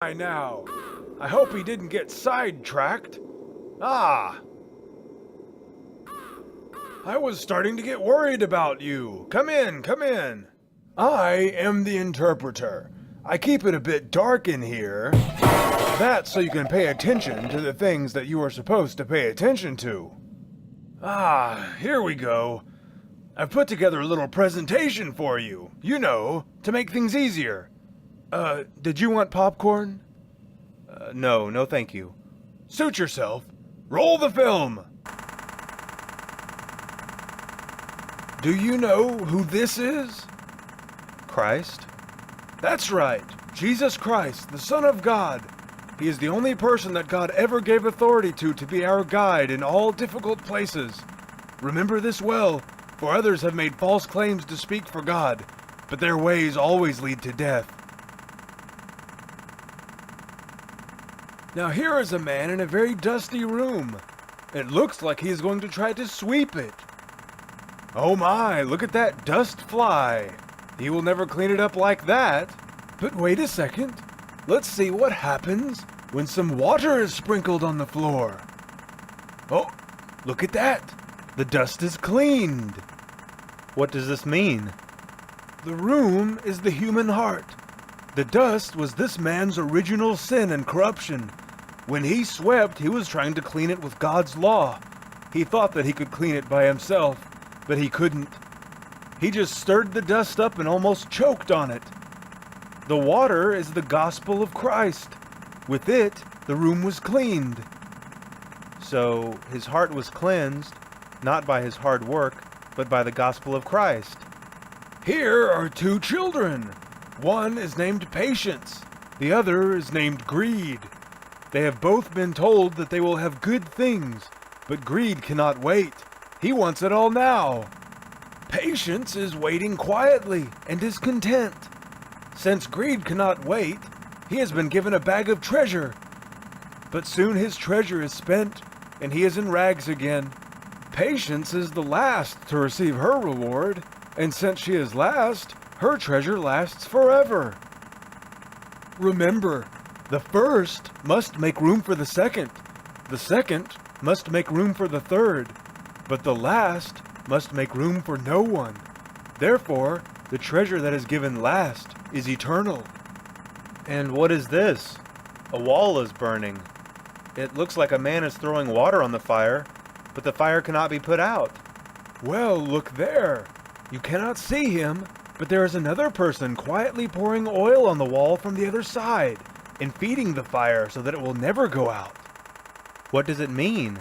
Now. I hope he didn't get sidetracked. Ah! I was starting to get worried about you. Come in, come in. I am the interpreter. I keep it a bit dark in here. That's so you can pay attention to the things that you are supposed to pay attention to. Ah, here we go. I've put together a little presentation for you, you know, to make things easier. Did you want popcorn? No, thank you. Suit yourself. Roll the film. Do you know who this is? Christ? That's right. Jesus Christ, the Son of God. He is the only person that God ever gave authority to be our guide in all difficult places. Remember this well, for others have made false claims to speak for God, but their ways always lead to death. Now here is a man in a very dusty room. It looks like he is going to try to sweep it. Oh my, look at that dust fly. He will never clean it up like that. But wait a second. Let's see what happens when some water is sprinkled on the floor. Oh, look at that. The dust is cleaned. What does this mean? The room is the human heart. The dust was this man's original sin and corruption. When he swept, he was trying to clean it with God's law. He thought that he could clean it by himself, but he couldn't. He just stirred the dust up and almost choked on it. The water is the gospel of Christ. With it, the room was cleaned. So his heart was cleansed, not by his hard work, but by the gospel of Christ. Here are two children. One is named Patience. The other is named Greed. They have both been told that they will have good things, but Greed cannot wait. He wants it all now. Patience is waiting quietly and is content. Since Greed cannot wait, he has been given a bag of treasure. But soon his treasure is spent, and he is in rags again. Patience is the last to receive her reward, and since she is last, her treasure lasts forever. Remember, the first must make room for the second must make room for the third, but the last must make room for no one. Therefore, the treasure that is given last is eternal. And what is this? A wall is burning. It looks like a man is throwing water on the fire, but the fire cannot be put out. Well, look there. You cannot see him, but there is another person quietly pouring oil on the wall from the other side and feeding the fire so that it will never go out. What does it mean?